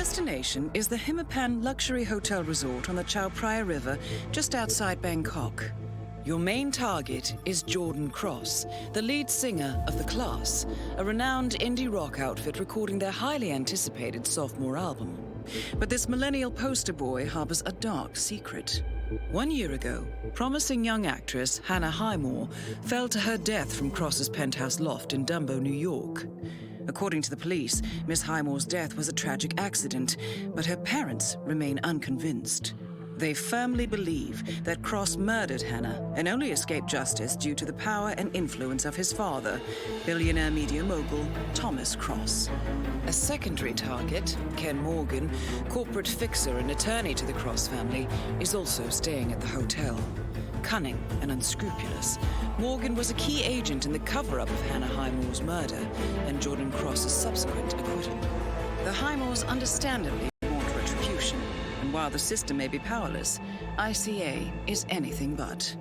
destination is the MkIII luxury hotel resort on the Chao Phraya River, just outside Bangkok. Your main target is Jordan Cross, the lead singer of The Class, a renowned indie rock outfit recording their highly anticipated sophomore album. But this millennial poster boy harbors a dark secret. 1 year ago, promising young actress Hannah Highmore fell to her death from Cross's penthouse loft in Dumbo, New York. According to the police, Miss Highmore's death was a tragic accident, but her parents remain unconvinced. They firmly believe that Cross murdered Hannah and only escaped justice due to the power and influence of his father, billionaire media mogul Thomas Cross. A secondary target, Ken Morgan, corporate fixer and attorney to the Cross family, is also staying at the hotel. Cunning and unscrupulous, Morgan was a key agent in the cover-up of Hannah Highmore's murder and Jordan Cross's subsequent acquittal. The Highmores understandably want retribution, and while the system may be powerless, ICA is anything but.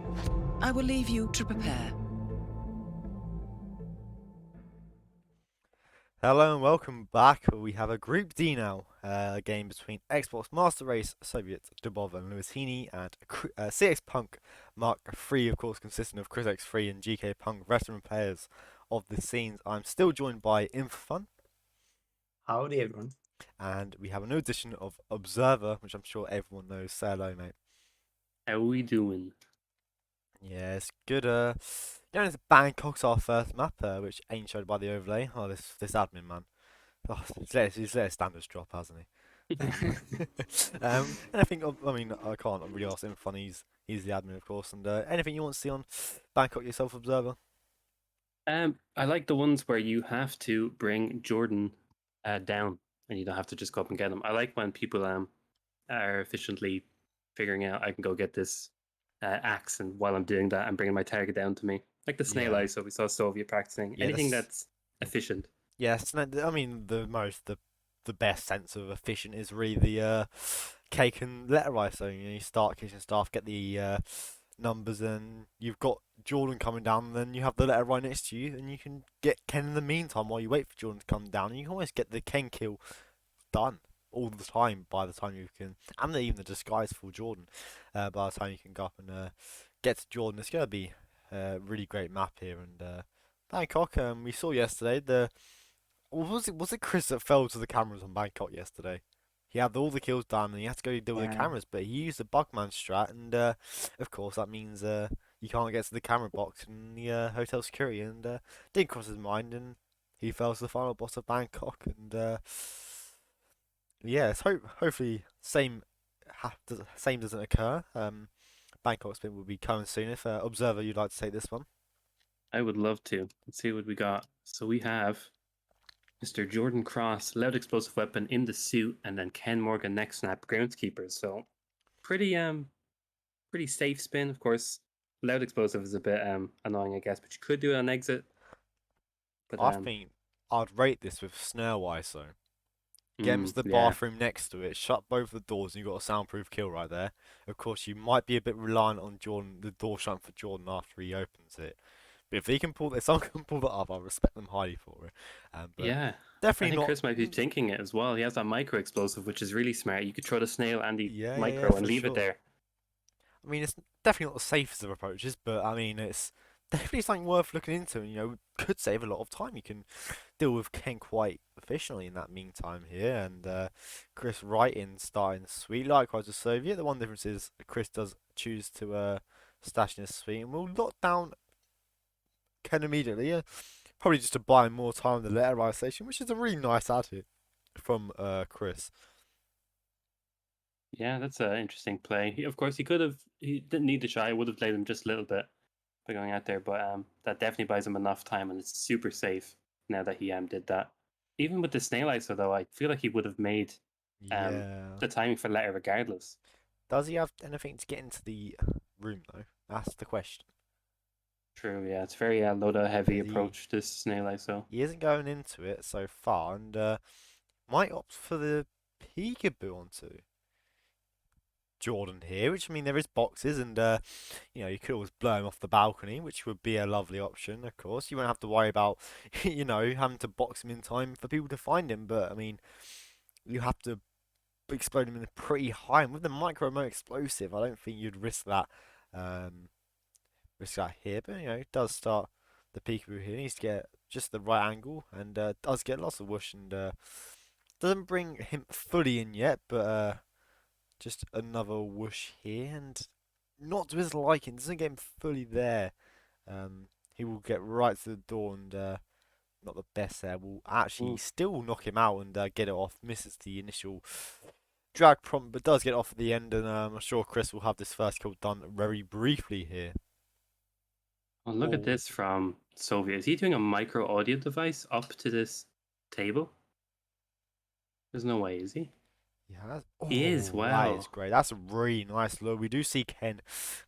I will leave you to prepare. Hello and welcome back. We have a Group D now, a game between Xbox Master Race Soviet Dubov and Lewis Heaney and CX Punk Mark III, of course, consisting of Chris X3 and GK Punk, veteran players of the scenes. I'm still joined by Infun. Howdy, everyone. And we have a new edition of Observer, which I'm sure everyone knows. Say hello, mate. How we doing? Yeah, it's good. Going into Bangkok's our first map, which ain't showed by the overlay. Oh, this admin man. Oh, he's let his standards drop, hasn't he? And I think, I mean, I can't really ask him fun. He's the admin, of course. And anything you want to see on Bangkok yourself, Observer? I like the ones where you have to bring Jordan down, and you don't have to just go up and get him. I like when people are efficiently figuring out I can go get this axe, and while I'm doing that, I'm bringing my target down to me, like the snail eye. So we saw Soviet practicing. Yeah, Anything that's efficient. Yes, I mean the best sense of efficient is really the cake and letter eye. So you start kitchen staff, get the numbers, and you've got Jordan coming down, and then you have the letter right next to you, and you can get Ken in the meantime while you wait for Jordan to come down, and you can almost get the Ken kill done all the time by the time you can, and even the disguise for Jordan by the time you can go up and get to Jordan. It's going to be a really great map here, and Bangkok. We saw yesterday was it Chris that fell to the cameras on Bangkok yesterday? He had all the kills done and he had to go deal with the cameras, but he used the Bugman strat, and of course that means you can't get to the camera box in the hotel security, and didn't cross his mind, and he fell to the final boss of Bangkok, and yeah, hopefully same doesn't occur. Bangkok spin will be coming soon. If Observer, you'd like to take this one? I would love to. Let's see what we got. So we have Mr. Jordan Cross, loud explosive weapon in the suit, and then Ken Morgan neck snap groundskeeper. So pretty safe spin. Of course, loud explosive is a bit annoying, I guess, but you could do it on exit. But I think I'd rate this with snare wise though. Get him to the bathroom next to it, shut both the doors, and you've got a soundproof kill right there. Of course, you might be a bit reliant on Jordan, the door shutting for Jordan after he opens it. But if he can pull this, someone can pull that up, I respect them highly for it. But yeah, definitely I think not. Chris might be thinking it as well. He has that micro explosive, which is really smart. You could throw the snail and the micro and leave it there. I mean, it's definitely not the safest of approaches, but I mean, it's definitely something worth looking into, and could save a lot of time. You can deal with Ken quite efficiently in that meantime here, and Chris right in starting sweet. Likewise with Soviet, the one difference is Chris does choose to stash in his suite, and we'll lock down Ken immediately. Probably just to buy more time in the letter station, which is a really nice attitude from Chris. Yeah, that's an interesting play. Of course, he didn't need the shy. Would have played him just a little bit by going out there, but that definitely buys him enough time, and it's super safe now that he did that. Even with the snail ISO though, I feel like he would have made the timing for letter regardless. Does he have anything to get into the room though? That's the question. True, yeah, it's very loader heavy approach, this snail ISO. He isn't going into it so far, and might opt for the peekaboo onto Jordan here, which, I mean, there is boxes, and you could always blow him off the balcony, which would be a lovely option. Of course, you won't have to worry about having to box him in time for people to find him, but I mean, you have to explode him in pretty high. And with the micro remote explosive, I don't think you'd um, risk that here. But it does start the peekaboo here. He needs to get just the right angle and does get lots of whoosh and doesn't bring him fully in yet, but just another whoosh here and not to his liking. Doesn't get him fully there. He will get right to the door and not the best there. Will actually Ooh. still knock him out and get it off. Misses the initial drag prompt, but does get off at the end. And I'm sure Chris will have this first kill done very briefly here. Well, look at Oh, this from Soviet. Is he doing a micro audio device up to this table? There's no way, is he? yeah. He is. Oh, that is Wow. great. That's a really nice look. We do see Ken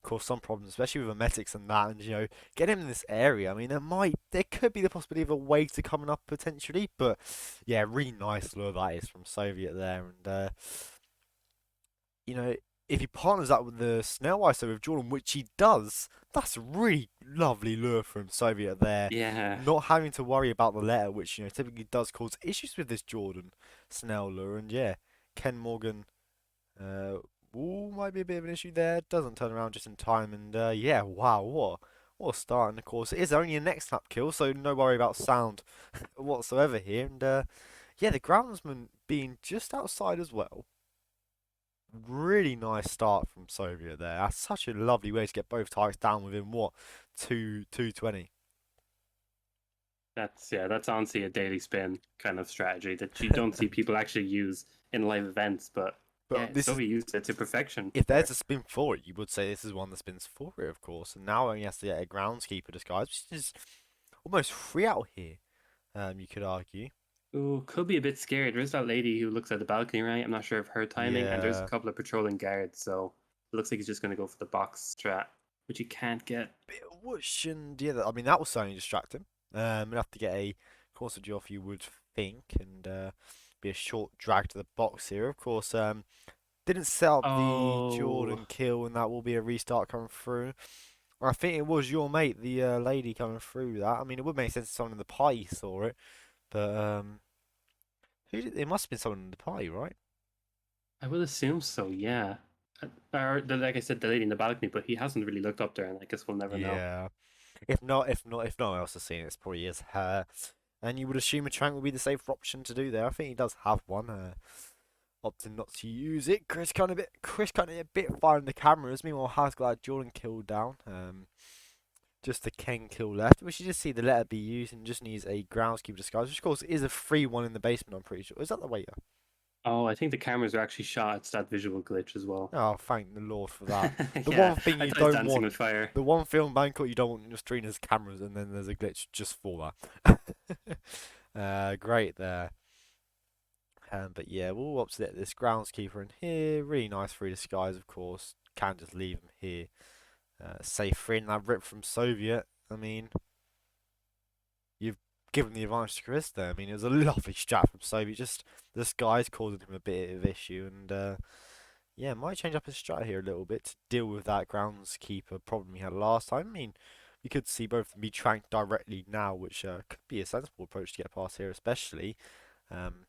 cause some problems, especially with emetics and that, and get him in this area. I mean, there could be the possibility of a way to coming up potentially, but yeah, really nice lure that is from Soviet there, and you know, if he partners up with the Snail ISO with Jordan, which he does, that's a really lovely lure from Soviet there. Yeah. Not having to worry about the letter, which typically does cause issues with this Jordan Snail lure, and yeah, Ken Morgan. Uh, might be a bit of an issue there. Doesn't turn around just in time, and yeah, wow, what a start! And of course, it is only a next snap kill, so no worry about sound whatsoever here. And yeah, the groundsman being just outside as well. Really nice start from Soviet there. That's such a lovely way to get both targets down within what 220. That's honestly a daily spin kind of strategy that you don't see people actually use in live events, but yeah, But this is Soviet used it to perfection if there's there. a spin for it, you would say this is one that spins for it, of course. And now only has to get a groundskeeper disguise, which is almost free out here. You could argue. Ooh, could be a bit scared. There's that lady who looks at the balcony, right? I'm not sure of her timing, and there's a Yeah, couple of patrolling guards, so it looks like he's just going to go for the box strat, which he can't get. bit of whoosh and yeah. I mean, that will certainly distract him. We'll have to get a course of off, you would think, and be a short drag to the box here. Of course, didn't set up the Oh, Jordan kill, and that will be a restart coming through. I think it was your mate, the lady coming through that. I mean, it would make sense if someone in the party saw it, but it must have been someone in the party, right? I would assume so, yeah. Or, like I said, the lady in the balcony, but he hasn't really looked up there, and I guess we'll never know. Yeah. If no one else has seen it, it's probably is her. And you would assume a trank would be the safer option to do there. I think he does have one. Opting not to use it. Chris kind of a bit far in the cameras. Meanwhile, has got Jordan killed down. Just the Ken kill left. We should just see the letter be used and just needs a groundskeeper disguise, which of course is a free one in the basement. I'm pretty sure. Is that the waiter? Oh, I think the cameras are actually shot. It's that visual glitch as well. Oh, thank the Lord for that. The Yeah, one thing I you thought he was don't dancing want, with fire. the one film Bangkok you don't want on your screen is cameras, and then there's a glitch just for that. Great there. But yeah, we'll upset this groundskeeper in here. Really nice free disguise, of course. Can't just leave him here. Safe free, and that rip from Soviet. I mean, you've given the advantage to Chris there. I mean, it was a lovely strat from Soviet. Just the disguise causing him a bit of issue, and yeah, might change up his strat here a little bit to deal with that groundskeeper problem he had last time. I mean, we could see both of them be tranked directly now, which could be a sensible approach to get past here, especially. Um,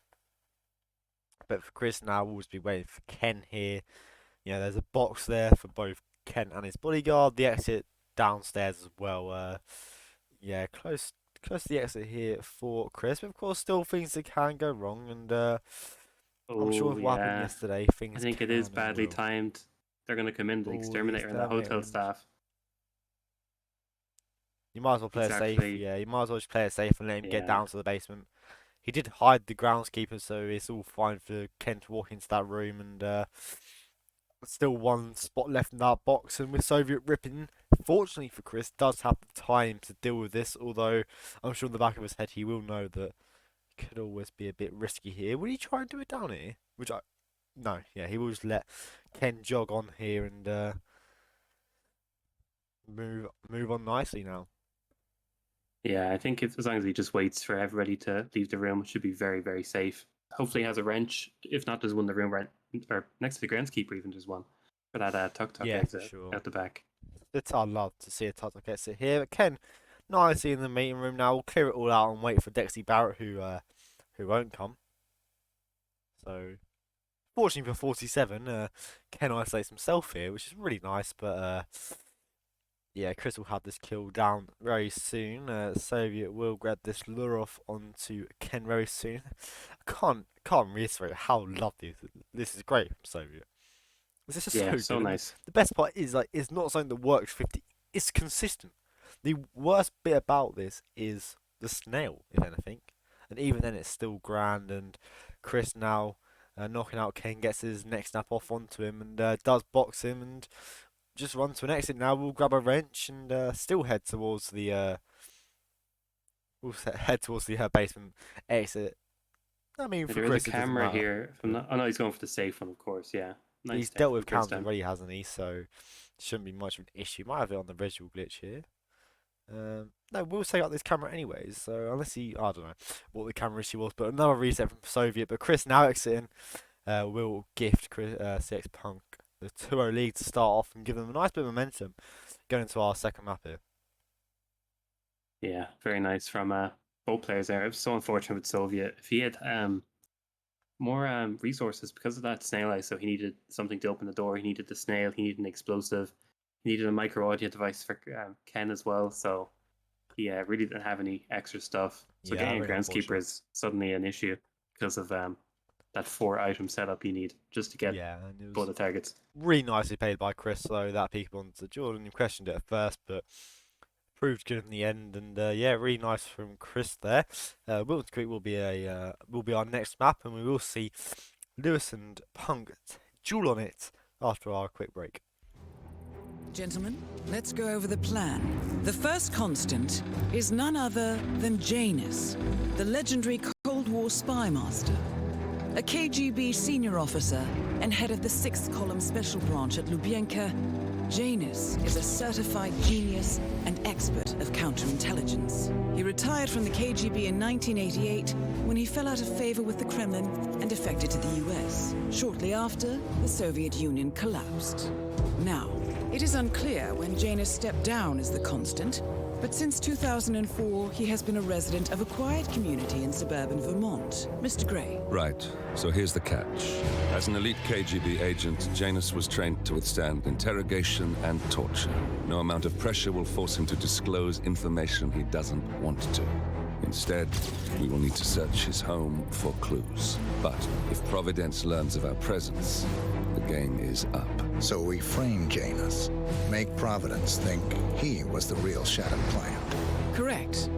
but for Chris now, we'll just be waiting for Ken here. There's a box there for both Ken and his bodyguard. The exit downstairs as well. Yeah, close to the exit here for Chris. But of course, still things that can go wrong, and I'm sure Oh, with what happened yeah. yesterday, I things think it is can and badly will. timed. They're going to come in the Oh, the exterminator and the exterminator, hotel and staff. you might as well play it safe. Exactly. Yeah, you might as well just play it safe and let him get Yeah. down to the basement. He did hide the groundskeeper, so it's all fine for Ken to walk into that room. And still one spot left in that box. And with Soviet ripping, fortunately for Chris, does have the time to deal with this. Although I'm sure in the back of his head he will know that it could always be a bit risky here. Would he try and do it down here? No, yeah, he will just let Ken jog on here and move on nicely now. Yeah, I think as long as he just waits for everybody to leave the room, it should be very, very safe. Hopefully, he has a wrench. If not, there's one in the room right or next to the groundskeeper. Even there's one for that tuk tuk Yeah, for exit sure. out the back. I'd love to see a title exit here. But Ken, nicely in the meeting room now. We'll clear it all out and wait for Dexy Barrett, who won't come. So Fortunately for 47, Ken isolates himself here, which is really nice, but yeah, Chris will have this kill down very soon. Soviet will grab this lure off onto Ken very soon. I can't reiterate how lovely this is. Great from Soviet. This is so Yeah, good. so And nice. the best part is like it's not something that works 50. It's consistent. The worst bit about this is the snail, if anything, and even then it's still grand. And Chris now knocking out Ken gets his next snap off onto him and does box him and just run to an exit. Now we'll grab a wrench and still head towards the head towards the basement exit. I mean, for There is a Chris, it doesn't camera matter. here. If I'm not, oh no, he's going for the safe one, of course. Yeah, nice He's step dealt from with Chris cameras then. already, hasn't he? So shouldn't be much of an issue. Might have it on the visual glitch here. No, we'll take out this camera anyways. So unless I don't know what the camera issue was, but another reset from Soviet. But Chris now exiting. Will gift CX Punk the 2-0 lead to start off and give them a nice bit of momentum going into our second map here. Yeah, very nice from both players there. It was so unfortunate with Soviet. If he had more resources because of that snail eye, so he needed something to open the door. He needed the snail. He needed an explosive. He needed a micro audio device for Ken as well. So he really didn't have any extra stuff. So Yeah, getting a very groundskeeper unfortunate. is suddenly an issue because of that 4-item setup you need just to get Yeah, and it both was the targets. really nicely played by Chris, though, that peak onto Jordan. You questioned it at first, but proved good in the end. And yeah, really nice from Chris there. Wilton Creek will be our next map, and we will see Lewis and Punk duel on it after our quick break. Gentlemen, let's go over the plan. The first constant is none other than Janus, the legendary Cold War spy master, a KGB senior officer and head of the 6th Column Special Branch at Lubyanka. Janus is a certified genius and expert of counterintelligence. He retired from the KGB in 1988 when he fell out of favor with the Kremlin and defected to the US. Shortly after, the Soviet Union collapsed. Now, it is unclear when Janus stepped down as the constant, but since 2004, he has been a resident of a quiet community in suburban Vermont. Mr. Gray. Right. So here's the catch. As an elite KGB agent, Janus was trained to withstand interrogation and torture. No amount of pressure will force him to disclose information he doesn't want to. Instead, we will need to search his home for clues. But if Providence learns of our presence, the game is up. So we frame Janus, make Providence think he was the real Shadow Client. Correct.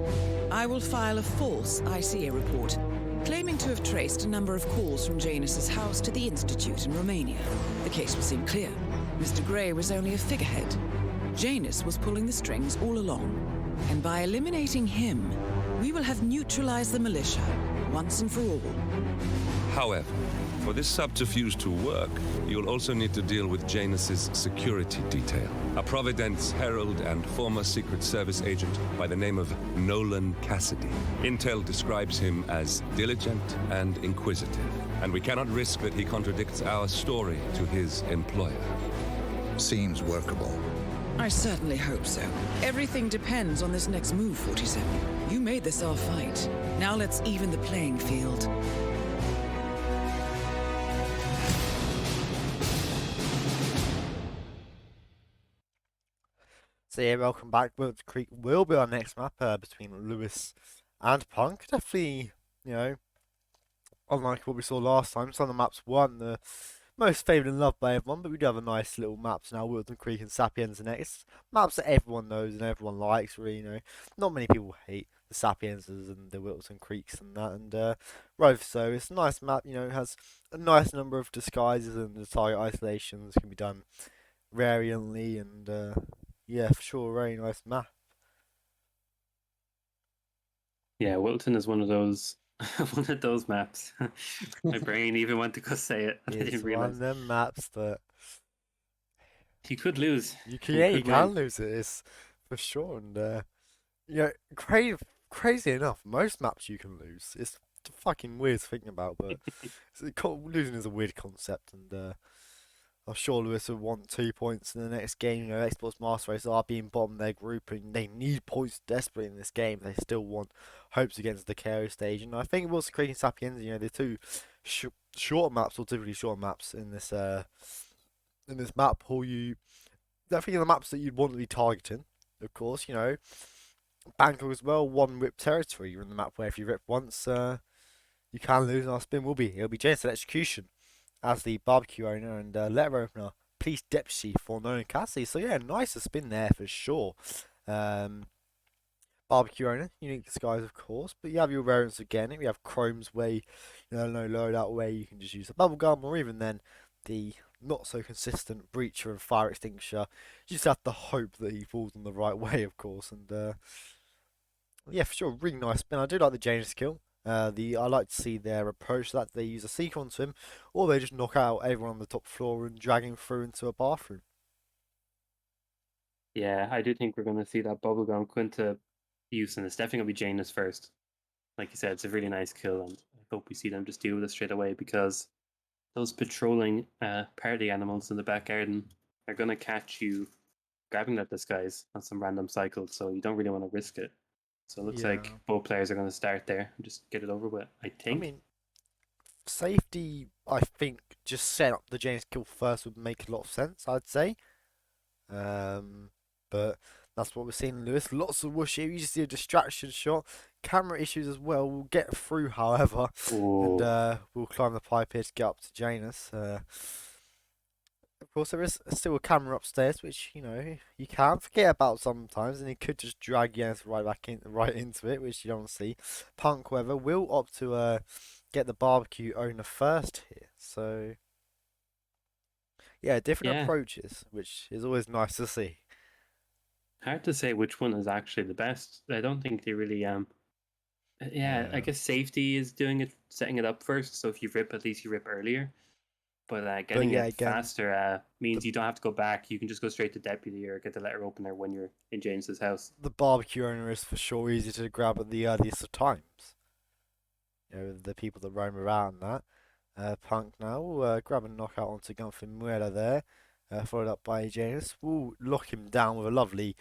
I will file a false ICA report, claiming to have traced a number of calls from Janus's house to the Institute in Romania. The case will seem clear. Mr. Gray was only a figurehead. Janus was pulling the strings all along. And by eliminating him, we will have neutralized the militia, once and for all. However, for this subterfuge to work, you'll also need to deal with Janus's security detail. A Providence herald and former Secret Service agent by the name of Nolan Cassidy. Intel describes him as diligent and inquisitive, and we cannot risk that he contradicts our story to his employer. Seems workable. I certainly hope so. Everything depends on this next move, 47. You made this our fight. Now let's even the playing field. So yeah, welcome back. Wilton Creek will be our next map between Lewis and Punk. Definitely, unlike what we saw last time, some of the maps weren't the most favoured and loved by everyone, but we do have a nice little maps now. Wilton Creek and Sapiens next. Maps that everyone knows and everyone likes, really, Not many people hate the Sapienses and the Wilton Creeks and that, and Rove. So it's a nice map, it has a nice number of disguises and the target isolations can be done variantly, and yeah, for sure, very nice map. Yeah, Wilton is one of those maps. My brain even went to go say it, and I It's didn't one realize. of them maps that You could lose. you could can win. lose it, it's for sure. And crazy enough, most maps you can lose. It's fucking weird to think about, but losing is a weird concept, and I'm sure Lewis would want 2 points in the next game. Xbox Master Race are being bottom of their group, and they need points desperately in this game. They still want hopes against the KO stage, and I think Wilson Creek and Sapiens, the two short maps, or typically short maps in this map, or you definitely the maps that you'd want to be targeting. Of course, Bangkok as well, one rip territory. You're in the map where if you rip once, you can lose, and our spin it'll be Jason Execution as the barbecue owner and letter opener, police deputy for Nolan Cassidy. So yeah, nicer spin there for sure. Um, Barbecue owner, unique disguise of course, but you have your variants again. We have chromes where no loadout where you can just use a bubble gum, or even then the not so consistent breacher and fire extinguisher. You just have to hope that he falls in the right way, of course. And yeah, for sure, really nice spin. I do like the Janus kill. I like to see their approach that they use a seeker onto him, or they just knock out everyone on the top floor and drag him through into a bathroom. Yeah, I do think we're going to see that bubblegum Quinta use, and it's definitely going to be Janus first. Like you said, it's a really nice kill, and I hope we see them just deal with it straight away, because those patrolling party animals in the back garden are going to catch you grabbing that disguise on some random cycle, so you don't really want to risk it. So it looks Yeah, like both players are going to start there and just get it over with, I I think. mean, safety. I think just set up the Janus kill first would make a lot of sense. I'd say. Um, but that's what we're seeing, Lewis. Lots of whoosh here. You just see a distraction shot. Camera issues as well. We'll get through, however, and Oh, we'll climb the pipe here to get up to Janus. Of course, there is still a camera upstairs, which you can forget about sometimes, and he could just drag Janus right into it, which you don't want to see. Punk, however, will opt to get the barbecue owner first here. So yeah, different yeah. approaches, which is always nice to see. Hard to say which one is actually the best. I don't think they really yeah, I Yeah. guess safety is doing it, setting it up first. So if you rip, at least you rip earlier. But But getting yeah, it again, faster the means you don't have to go back. You can just go straight to deputy or get the letter opener when you're in James's house. the barbecue owner is for sure easy to grab at the earliest of times. The people that roam around that. Punk now will grab a knockout onto Gunther Muela there, followed up by Janus. Will lock him down with a lovely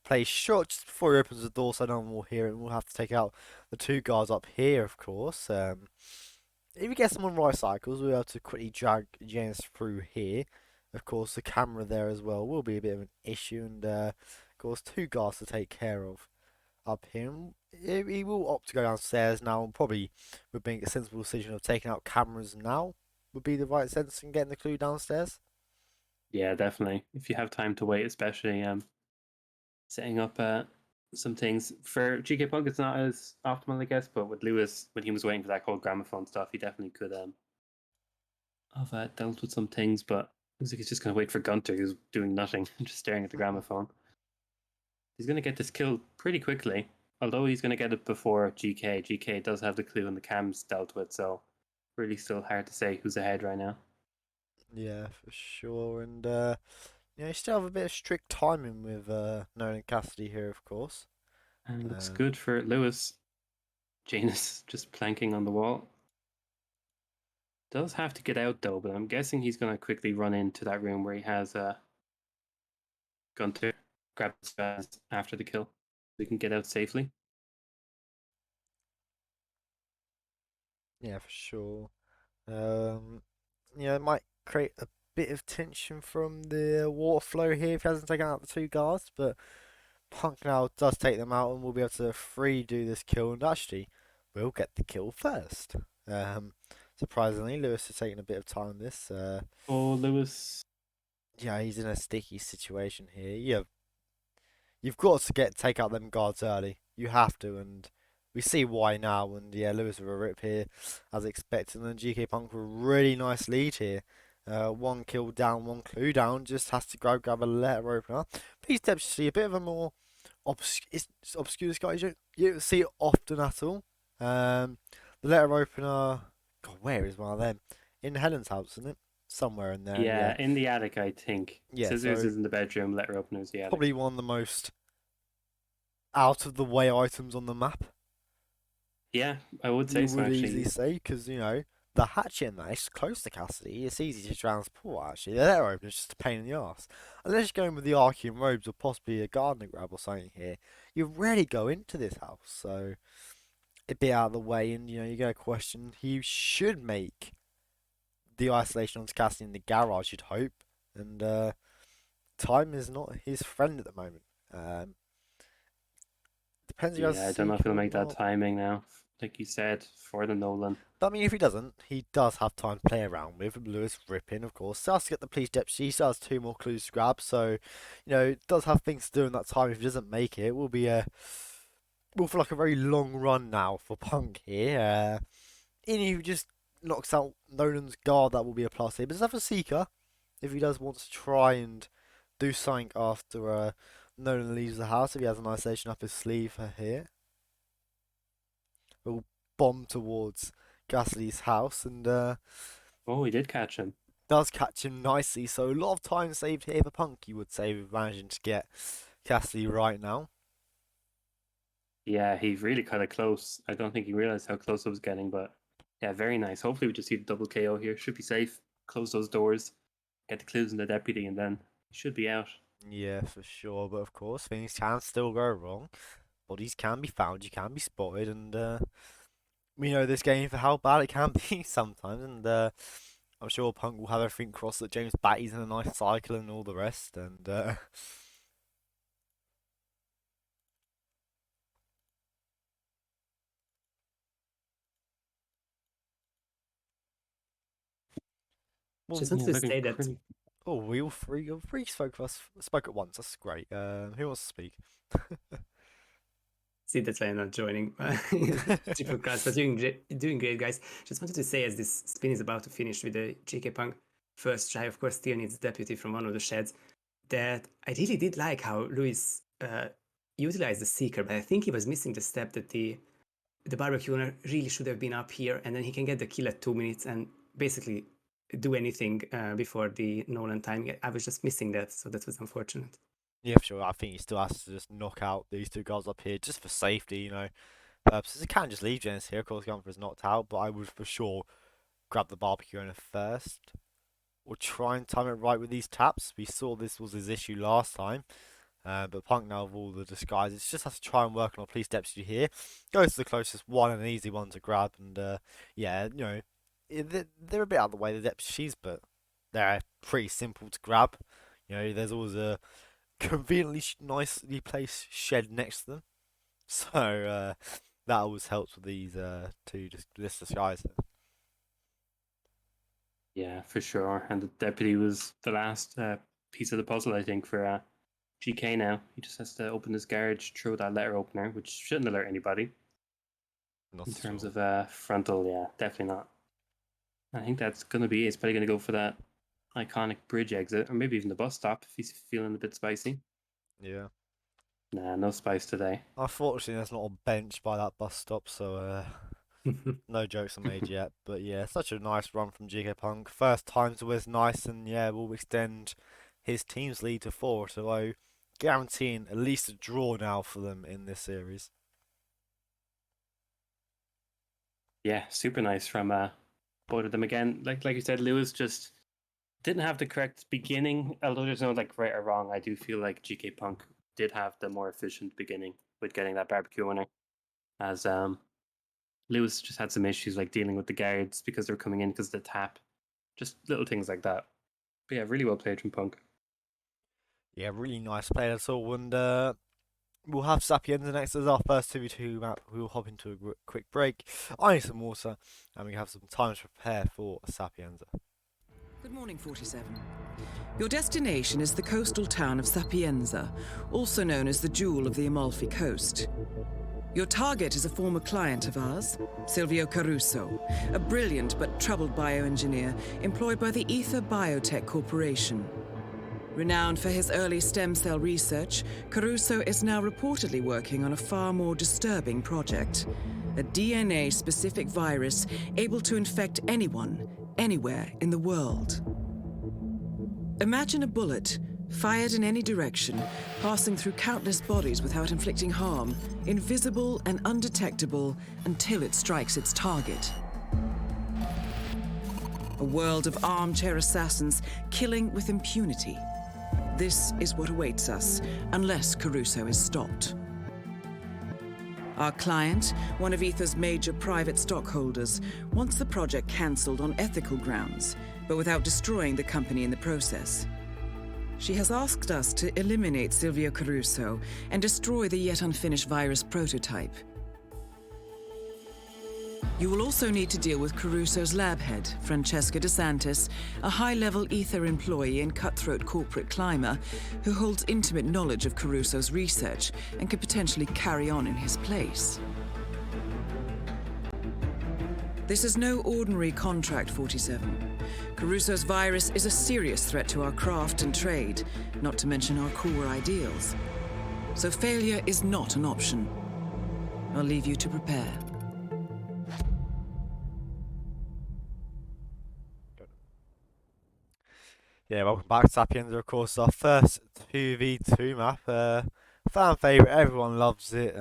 play shot just before he opens the door so no one will hear it. We'll have to take out the two guards up here, of course. If we get someone right cycles, we'll be able to quickly drag Janus through here. Of course, the camera there as well will be a bit of an issue, and of course, two guards to take care of up here. He will opt to go downstairs now, and probably would make a sensible decision of taking out cameras now would be the right sense in getting the clue downstairs. Yeah, definitely. If you have time to wait, especially setting up some things for GK Punk, it's not as optimal, I guess. But with Lewis, when he was waiting for that whole gramophone stuff, he definitely could have dealt with some things. But looks like he's just gonna wait for Gunter, who's doing nothing, just staring at the gramophone. He's gonna get this kill pretty quickly, although he's gonna get it before GK. GK does have the clue and the cams dealt with, so really still hard to say who's ahead right now. Yeah, for sure. And you still have a bit of strict timing with Nolan Cassidy here, of course. And looks Uh, good for Lewis. Janus just planking on the wall. Does have to get out though, but I'm guessing he's gonna quickly run into that room where he has Gunter grab his guys after the kill. We can get out safely. yeah, for sure. It might create a bit of tension from the water flow here if he hasn't taken out the two guards, but Punk now does take them out and will be able to free do this kill, and actually will get the kill first. Surprisingly, Lewis is taking a bit of time on this. Oh, Lewis. Yeah, he's in a sticky situation here. You've got to take out them guards early. You have to, and we see why now. And yeah, Lewis with a rip here, as expected. And then GK Punk with a really nice lead here. One kill down, one clue down. Just has to grab a letter opener. Please, see a bit of a more it's obscure guy. You don't see it often at all. The letter opener. God, where is one of them? In Helen's house, isn't it? Somewhere in there. Yeah, Yeah, in the attic, I think. yeah. Scissors So is in the bedroom, letter opener is the attic. probably one of the most out of the way items on the map. Yeah, I would say You so would actually. easily say, because the hatchet in that is close to Cassidy. It's easy to transport actually. The letter opener is just a pain in the ass. Unless you're going with the Archean robes or possibly a gardener grab or something here, you rarely go into this house. So a bit out of the way, and you get a question. He should make the isolation onto Cassidy in the garage, you'd hope, and time is not his friend at the moment. Depends if he has Yeah, I don't know if Seeker he'll or make that not. timing now, like you said, for the Nolan. But I mean, if he doesn't, he does have time to play around with. Lewis Rippin, of course, still has to get the police deputy. He still has 2 more clues to grab, so does have things to do in that time. If he doesn't make it, it will be will feel like a very long run now for Punk here. And if he just knocks out Nolan's guard, that will be a plus here. But does have a Seeker if he does want to try and do something after Nolan leaves the house. If he has an isolation up his sleeve here, will bomb towards Cassidy's house and Oh, he did catch him. does catch him nicely. So a lot of time saved here for Punk, you would say, with managing to get Cassidy right now. Yeah, he really cut it close. I don't think he realized how close it was getting, but yeah, very nice. Hopefully we just see the double KO here. Should be safe. Close those doors, get the clues in the deputy, and then he should be out. Yeah, for sure. But of course, things can still go wrong. Bodies can be found, you can be spotted, and we know this game for how bad it can be sometimes. And I'm sure Punk will have everything crossed that James Batty's in a nice cycle and all the rest. And Just wanted to looking say that pretty- oh, we all three spoke at once. That's great. Who wants to speak? see that's why I'm not joining triple class, but doing great, guys. Just wanted to say, as this spin is about to finish with the JK Punk first try, of course, still needs deputy from one of the sheds, that I really did like how Lewis utilized the Seeker, but I think he was missing the step that the barbecue owner really should have been up here, and then he can get the kill at 2 minutes and basically do anything before the Nolan time. I was just missing that, so that was unfortunate. Yeah, for sure. I think he still has to just knock out these 2 guys up here just for safety, purposes. He can't just leave Jens here. Of course, Gunther's knocked out, but I would for sure grab the barbecue owner first. Or try and time it right with these taps. We saw this was his issue last time. But Punk now with all the disguises just has to try and work on a police deputy here. Goes to the closest one, and an easy one to grab. And yeah, they're a bit out of the way, the deputies, but they're pretty simple to grab. There's always a conveniently nicely placed shed next to them. So that always helps with these this disguise. Yeah, for sure. And the deputy was the last piece of the puzzle, I think, for GK now. He just has to open his garage, throw that letter opener, which shouldn't alert anybody. Not In at terms all. of frontal, yeah, definitely not. I think that's going to be it. He's probably going to go for that iconic bridge exit, or maybe even the bus stop if he's feeling a bit spicy. Yeah. Nah, no spice today. Unfortunately, there's not a bench by that bus stop, so no jokes are made yet. But yeah, such a nice run from GK Punk. First times was nice, and yeah, will extend his team's lead to 4-0, guaranteeing at least a draw now for them in this series. Yeah, super nice from both of them again. Like you said, Lewis just didn't have the correct beginning. Although there's no right or wrong, I do feel like GK Punk did have the more efficient beginning with getting that barbecue winner. As Lewis just had some issues like dealing with the guards because they were coming in because of the tap. Just little things like that. But yeah, really well played from Punk. Yeah, really nice play at all. And we'll have Sapienza next as our first 2v2 map. We'll hop into a quick break. I need some water, and we have some time to prepare for Sapienza. Good morning, 47. Your destination is the coastal town of Sapienza, also known as the Jewel of the Amalfi Coast. Your target is a former client of ours, Silvio Caruso, a brilliant but troubled bioengineer employed by the Ether Biotech Corporation. Renowned for his early stem cell research, Caruso is now reportedly working on a far more disturbing project, a DNA-specific virus able to infect anyone, anywhere in the world. Imagine a bullet, fired in any direction, passing through countless bodies without inflicting harm, invisible and undetectable until it strikes its target. A world of armchair assassins killing with impunity. This is what awaits us, unless Caruso is stopped. Our client, one of Ether's major private stockholders, wants the project cancelled on ethical grounds, but without destroying the company in the process. She has asked us to eliminate Silvio Caruso and destroy the yet unfinished virus prototype. You will also need to deal with Caruso's lab head, Francesca DeSantis, a high-level Ether employee and cutthroat corporate climber who holds intimate knowledge of Caruso's research and could potentially carry on in his place. This is no ordinary contract, 47. Caruso's virus is a serious threat to our craft and trade, not to mention our core ideals. So failure is not an option. I'll leave you to prepare. Yeah, welcome back, Sapiens. Of course, our first 2v2 map. Fan favourite, everyone loves it.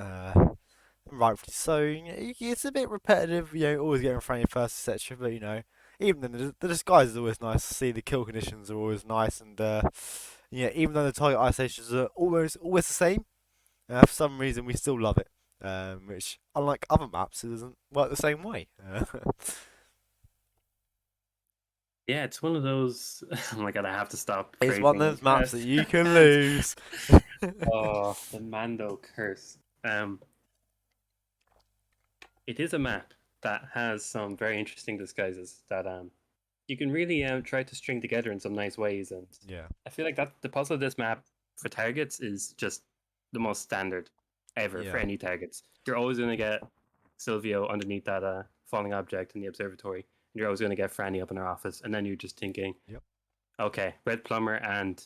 Rightfully so. It's a bit repetitive, always getting friendly first, etc. But, even then, the disguise is always nice to see. The kill conditions are always nice. And, even though the target isolations are always the same, for some reason we still love it. Which, unlike other maps, it doesn't work the same way. Yeah, it's one of those. Oh my god, I have to stop. It's one of praising those maps that this. you can lose. Oh, the Mando curse. It is a map that has some very interesting disguises that you can really try to string together in some nice ways. And Yeah. I feel like that the puzzle of this map for targets is just the most standard ever for Yeah. any targets. You're always going to get Silvio underneath that falling object in the observatory. You're always going to get Franny up in her office, and then you're just thinking, Yep. Okay, Red Plumber and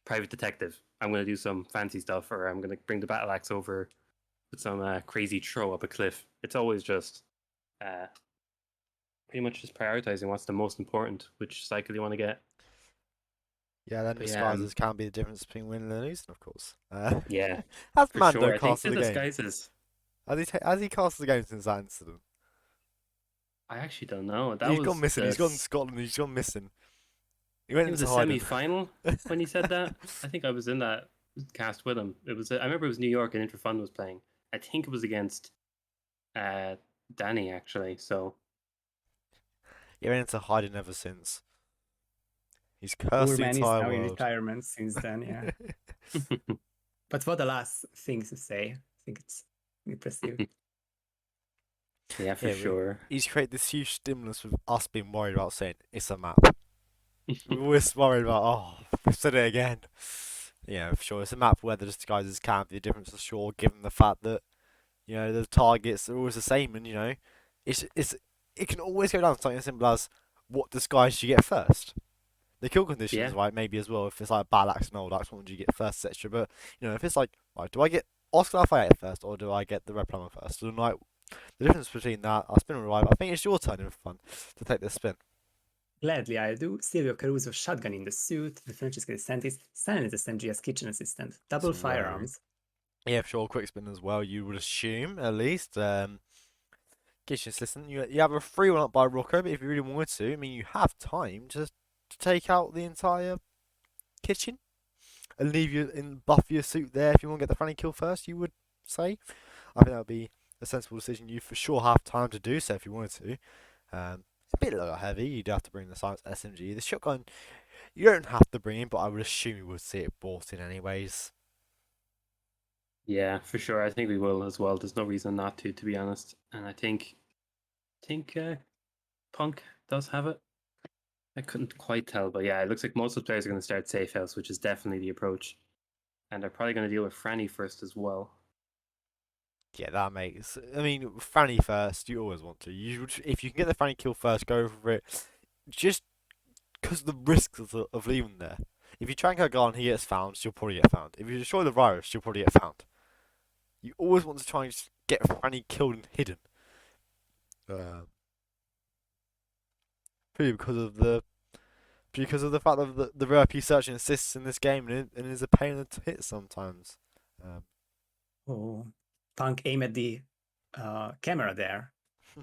Private Detective. I'm going to do some fancy stuff, or I'm going to bring the battle axe over with some crazy throw up a cliff. It's always just pretty much just prioritizing what's the most important, which cycle you want to get. Yeah, then But disguises can be the difference between winning and losing, of course. Yeah, Has for Mando sure. I think casted the the game? disguises. Has he casted the game since that incident? I actually don't know. That He's was gone missing. the He's gone to s- Scotland. He's gone missing. He I went think it was into a hiding. semi-final when he said that. I think I was in that cast with him. I remember it was New York and Interfund was playing. I think it was against Danny actually. So He went into hiding ever since. He's Poor cursed the man is entire now in world. retirement since then, yeah. But what the last thing to say? I think it's impressive. yeah, for Yeah, sure. He's created this huge stimulus with us being worried about saying it's a map. We're always worried about, we've said it again. Yeah, for sure. It's a map where the disguises can't be the difference for sure, given the fact that, the targets are always the same, and, it can always go down to something as simple as what disguise you get first. The kill conditions, Yeah. right, maybe as well. If it's like a battle axe and old axe, what would you get first, etc. But, if it's like, right, do I get Oscar Lafayette first, or do I get the Red Plumber first? So, like, the difference between that, I'll spin right. I think it's your turn in fun to take this spin. Gladly I do. Silvio Caruso shotgun in the suit, the Francesca DeSantis, silent SMG as kitchen assistant, double That's right. firearms. Yeah, for sure, quick spin as well, you would assume, at least. Kitchen assistant, you have a free one up by Rocco, but if you really wanted to, you have time to take out the entire kitchen and leave you in buff your suit there if you want to get the friendly kill first, you would say. I think that would be a sensible decision. You for sure have time to do so if you wanted to. It's a bit low heavy, you'd have to bring the silence SMG. The shotgun, you don't have to bring in, but I would assume you would see it bought in anyways. Yeah, for sure. I think we will as well. There's no reason not to be honest. And I think Punk does have it. I couldn't quite tell, but yeah, it looks like most of the players are going to start safe house, which is definitely the approach. And they're probably going to deal with Franny first as well. Yeah, that makes. Franny first. You always want to. If you can get the Franny kill first, go for it. Just because the risks of leaving there. If you try and go guard and he gets found, she'll probably get found. If you destroy the virus, she'll probably get found. You always want to try and just get Franny killed and hidden. Purely because of the fact that the RP searching assists in this game and is a pain to hit sometimes. Oh, Punk aim at the camera there,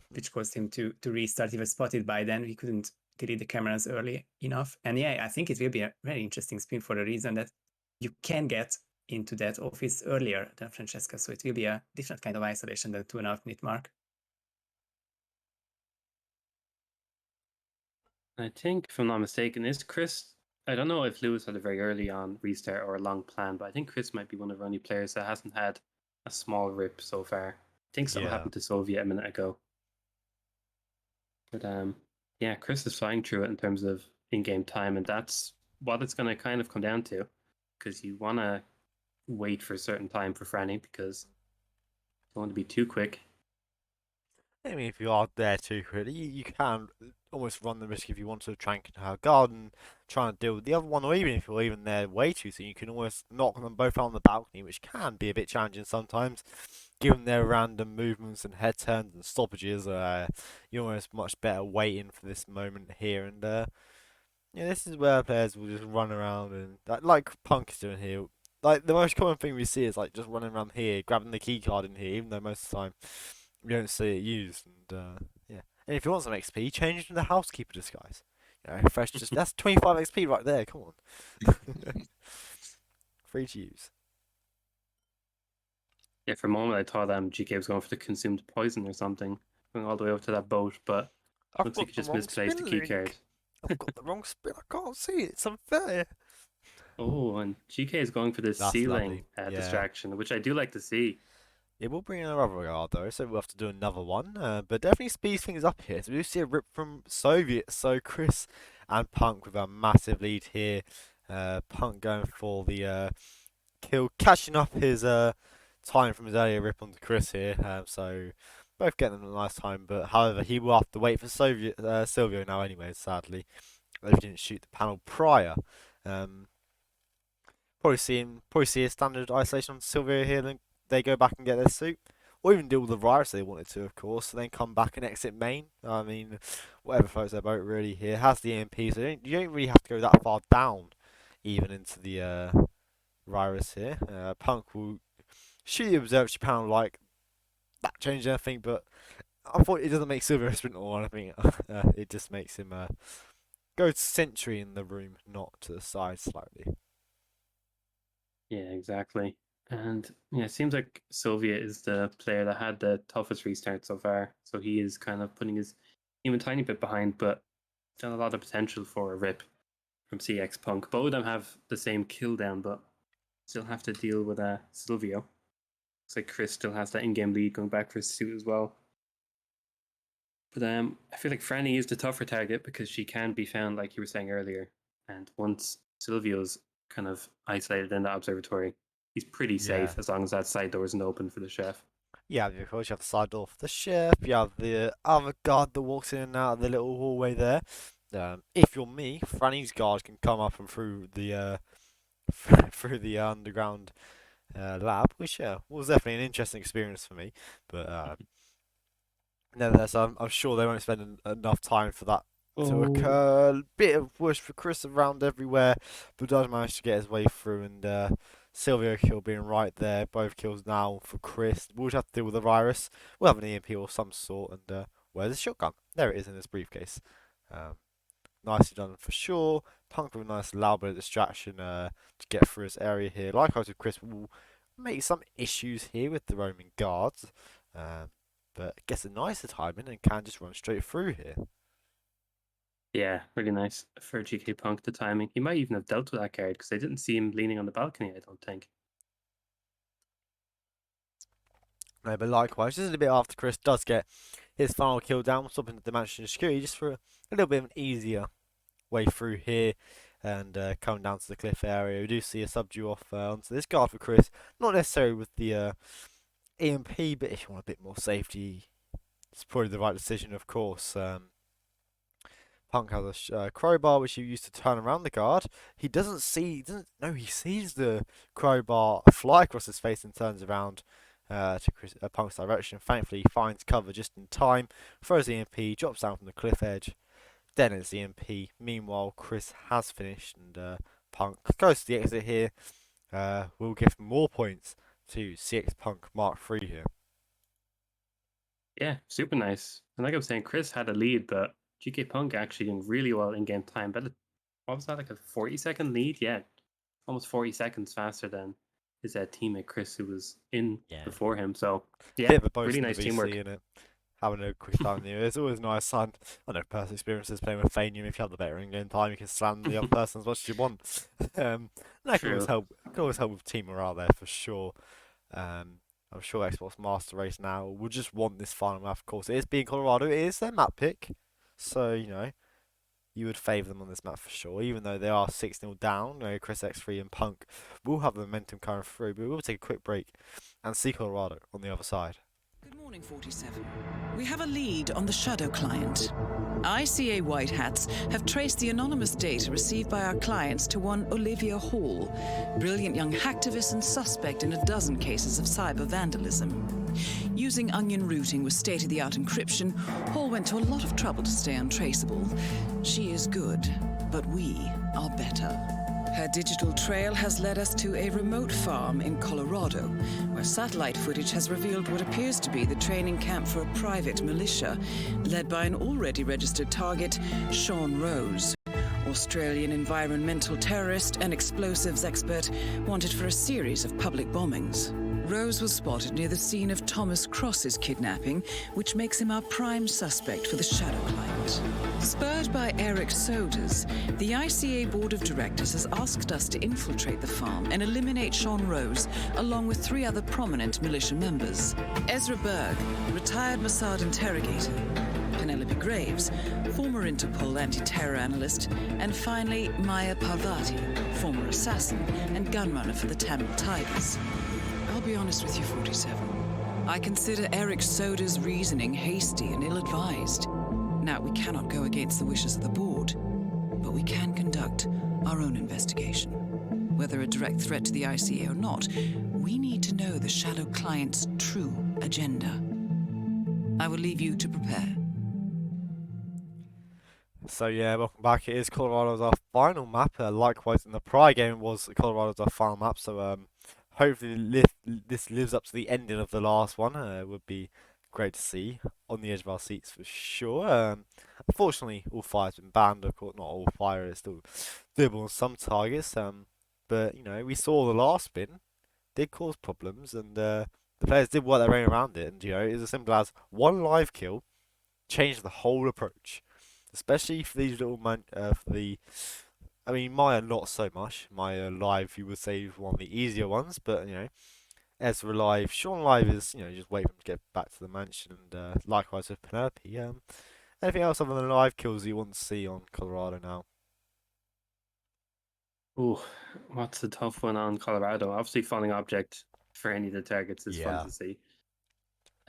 which caused him to restart. He was spotted by then. He couldn't delete the cameras early enough. And yeah, I think it will be a very interesting spin for the reason that you can get into that office earlier than Francesca, so it will be a different kind of isolation than the 2.5-minute mark. I think, if I'm not mistaken, is Chris. I don't know if Lewis had a very early on restart or a long plan, but I think Chris might be one of our only players that hasn't had a small rip so far. I think something Yeah. happened to Soviet a minute ago. But yeah, Chris is flying through it in terms of in-game time, and that's what it's going to kind of come down to, because you want to wait for a certain time for Franny because you don't want to be too quick. I mean, if you are there too quickly, you can almost run the risk if you want to try and control her guard and try and deal with the other one, or even if you're even there way too soon, you can almost knock them both out on the balcony, which can be a bit challenging sometimes, given their random movements and head turns and stoppages. You're almost much better waiting for this moment here, and yeah, this is where players will just run around and like Punk is doing here. Like the most common thing we see is like just running around here, grabbing the key card in here, even though most of the time you don't see it used. And yeah, and if you want some XP, change into the housekeeper disguise. You know, fresh. Just that's 25 XP right there. Come on, free to use. Yeah, for a moment I thought GK was going for the consumed poison or something, going all the way up to that boat, but I've looks got like he the just wrong misplaced the spin key link. card. I've got the wrong spin. I can't see it. It's unfair. Oh, and GK is going for the That's ceiling lovely. Yeah. distraction, which I do like to see. It will bring another guard though, so we'll have to do another one. But definitely speeds things up here. So we do see a rip from Soviet. So Chris and Punk with a massive lead here. Punk going for the kill, catching up his time from his earlier rip onto Chris here. So both getting a nice time, but however he will have to wait for Silvio now anyway. Sadly, they didn't shoot the panel prior. Um, probably see a standard isolation on Silvio here. Then they go back and get their suit, or even deal with the virus they wanted to, of course. So then come back and exit main. I mean, whatever floats their boat really here. Has the EMP, so you don't really have to go that far down, even into the virus here. Punk will shoot the observatory panel like that changed anything, but I thought it doesn't make Silvio a sprinter or anything. It just makes him go to sentry in the room, not to the side slightly. Yeah, exactly. And yeah, it seems like Soviet is the player that had the toughest restart so far. So he is kind of putting his even tiny bit behind, but still a lot of potential for a rip from CX Punk. Both of them have the same kill down, but still have to deal with Silvio. Looks like Chris still has that in-game lead going back for his suit as well. But I feel like Franny is the tougher target because she can be found, like you were saying earlier. And once Silvio's kind of isolated in the observatory, he's pretty safe as long as that side door isn't open for the chef. Yeah, of course, you have the side door for the chef, you have the other guard that walks in and out of the little hallway there. If you're me, Franny's guard can come up and through the through the underground lab, which was definitely an interesting experience for me. But nevertheless, I'm sure they won't spend enough time for that to occur. Bit of push for Chris around everywhere, but does manage to get his way through. And Silvio kill being right there. Both kills now for Chris. We'll just have to deal with the virus. We'll have an EMP or some sort. And where's the shotgun? There it is in his briefcase. Nicely done for sure. Punk with a nice loud bit of distraction to get through his area here. Like I was with Chris, will make some issues here with the roaming guards. But gets a nicer timing and can just run straight through here. Yeah, really nice for GK Punk, the timing. He might even have dealt with that card because I didn't see him leaning on the balcony, I don't think. No, but likewise, just a little bit after Chris does get his final kill down, stopping the dimension of security just for a little bit of an easier way through here. And coming down to the cliff area, we do see a subdue off onto this guard for Chris. Not necessarily with the EMP, but if you want a bit more safety, it's probably the right decision, of course. Punk has a crowbar which he used to turn around the guard. He sees the crowbar fly across his face and turns around to Punk's direction. Thankfully, he finds cover just in time, throws the EMP, drops down from the cliff edge. Then it's the EMP. Meanwhile, Chris has finished, and Punk goes to the exit here. We'll give more points to CX Punk Mark III here. Yeah, super nice. And like I was saying, Chris had a lead, but GK Punk actually doing really well in game time. But what was that, like a 40-second lead? Yeah, almost 40 seconds faster than his teammate Chris, who was in Yeah. before him. So yeah, Bit of a boast really in the nice VC, teamwork. innit? Having a quick time there. It's always nice. I know personal experiences playing with Fanium. If you have the better in-game time, you can slam the other person as much as you want. That can always True. help. Can always help with team morale there for sure. I'm sure Xbox Master Race now will just want this final map. Of course, it is being Colorado. It is their map pick, so you would favour them on this map for sure. Even though they are 6-0 down, Chris X3 and Punk will have the momentum coming through. But we will take a quick break and see Colorado on the other side. Good morning, 47. We have a lead on the Shadow client. ICA White Hats have traced the anonymous data received by our clients to one Olivia Hall, brilliant young hacktivist and suspect in a dozen cases of cyber vandalism. Using onion routing with state-of-the-art encryption, Hall went to a lot of trouble to stay untraceable. She is good, but we are better. Her digital trail has led us to a remote farm in Colorado, where satellite footage has revealed what appears to be the training camp for a private militia, led by an already registered target, Sean Rose, Australian environmental terrorist and explosives expert wanted for a series of public bombings. Rose was spotted near the scene of Thomas Cross's kidnapping, which makes him our prime suspect for the Shadow client. Spurred by Eric Soders, the ICA Board of Directors has asked us to infiltrate the farm and eliminate Sean Rose, along with 3 other prominent militia members. Ezra Berg, retired Mossad interrogator, Penelope Graves, former Interpol anti-terror analyst, and finally Maya Parvati, former assassin and gunrunner for the Tamil Tigers. I'll be honest with you, 47. I consider Eric Soda's reasoning hasty and ill-advised. Now, we cannot go against the wishes of the board, but we can conduct our own investigation. Whether a direct threat to the ICA or not, we need to know the Shadow client's true agenda. I will leave you to prepare. So yeah, welcome back. It is Colorado's our final map. Likewise, in the prior game was Colorado's our final map. So hopefully this lives up to the ending of the last one. It would be great to see on the edge of our seats for sure. Unfortunately, all fire's been banned. Of course, not all fire is still doable on some targets. But we saw the last spin did cause problems, and the players did work their way around it. And it was as simple as one live kill changed the whole approach. Especially for these little Maya not so much. Maya live, you would say, is one of the easier ones, but Ezra live, Sean live is just wait for him to get back to the mansion, and likewise with Penelope. Anything else other than live kills you want to see on Colorado now? Ooh, what's a tough one on Colorado? Obviously, falling object for any of the targets is fun Yeah. to see.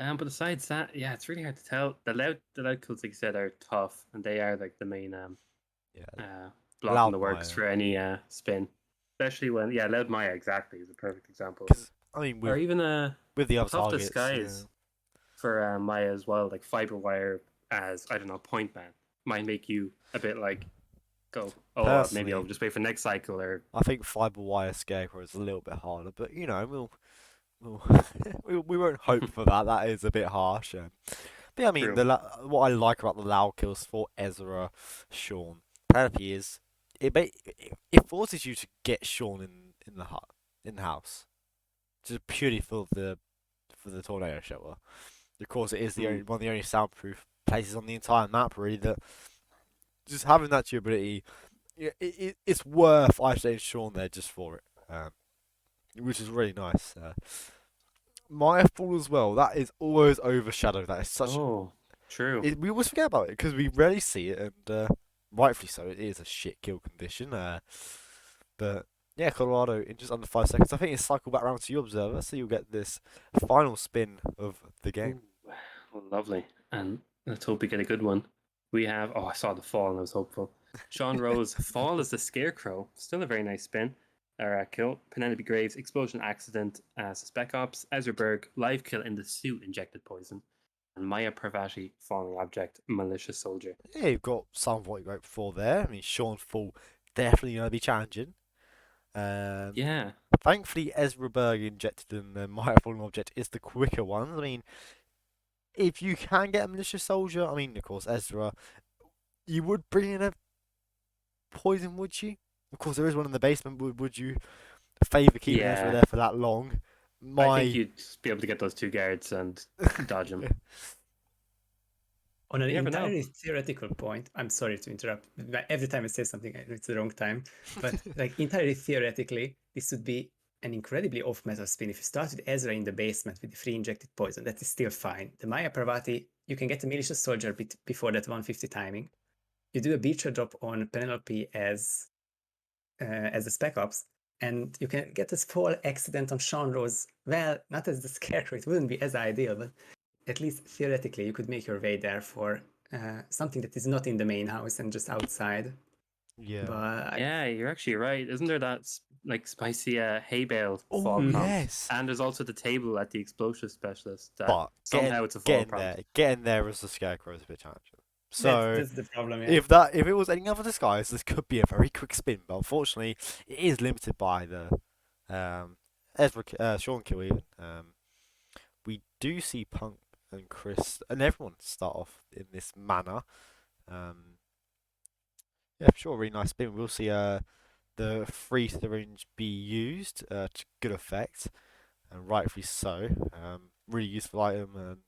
But besides that, yeah, it's really hard to tell. The loud kills, like you said, are tough, and they are like the main block Loud in the works Maya. for any spin. Especially when, Loud Maya exactly is a perfect example. Because Or with even the other tough targets, disguise for Maya as well, like fiber wire as point man might make you a bit like go. Oh, maybe Personally, I'll just wait for next cycle. Or I think fiber wire scarecrow is a little bit harder, but we'll we won't hope for that. That is a bit harsh. But yeah, I mean, True. what I like about the loud kills for Ezra, Sean, Penelope is it forces you to get Sean in the house, just purely for the tornado shelter. Of course, it is one of the only soundproof places on the entire map, really. That just having that durability, it's worth isolating Sean there just for it. Which is really nice. Maya Fall as well. That is always overshadowed. That is such. True. We always forget about it because we rarely see it, and rightfully so. It is a shit kill condition. But yeah, Colorado in just under 5 seconds. I think it's cycled back around to your observer, so you'll get this final spin of the game. Ooh, well, lovely. And let's hope we get a good one. We have. Oh, I saw the fall and I was hopeful. Sean Rose fall as the scarecrow. Still a very nice spin. Or kill. Penelope Graves, explosion accident as Spec Ops. Ezra Berg, live kill in the suit, injected poison. And Maya Parvati, falling object, malicious soldier. Yeah, you've got some of what you wrote before there. I mean, Sean Fall definitely going to be challenging. Yeah. Thankfully, Ezra Berg injected and the Maya Falling object is the quicker one. I mean, if you can get a malicious soldier, I mean, of course, Ezra, you would bring in a poison, would you? Of course, there is one in the basement. Would you favour keeping Ezra Yeah. there for that long. I think you'd be able to get those 2 guards and dodge them. On an You never know. entirely theoretical point, I'm sorry to interrupt. But every time I say something, it's the wrong time. But like entirely theoretically, this would be an incredibly off meta spin. If you start with Ezra in the basement with the free injected poison, that is still fine. The Maya Parvati, you can get a malicious soldier before that 150 timing. You do a beacher drop on Penelope as a spec ops, and you can get this fall accident on Sean Rose. Well, not as the scarecrow, it wouldn't be as ideal, but at least theoretically, you could make your way there for something that is not in the main house and just outside. Yeah. But Yeah, you're actually right. Isn't there that like spicy hay bale Oh, fall prompt? yes. And there's also the table at the explosive specialist. That But somehow it's a fall prompt. getting there as the Scarecrow is a bit challenging. So that's the problem. Yeah. if it was any other disguise, this could be a very quick spin. But unfortunately, it is limited by the Sean kill even. We do see Punk and Chris and everyone start off in this manner. Yeah, sure, really nice spin. We'll see the free syringe be used to good effect, and rightfully so. Really useful item, and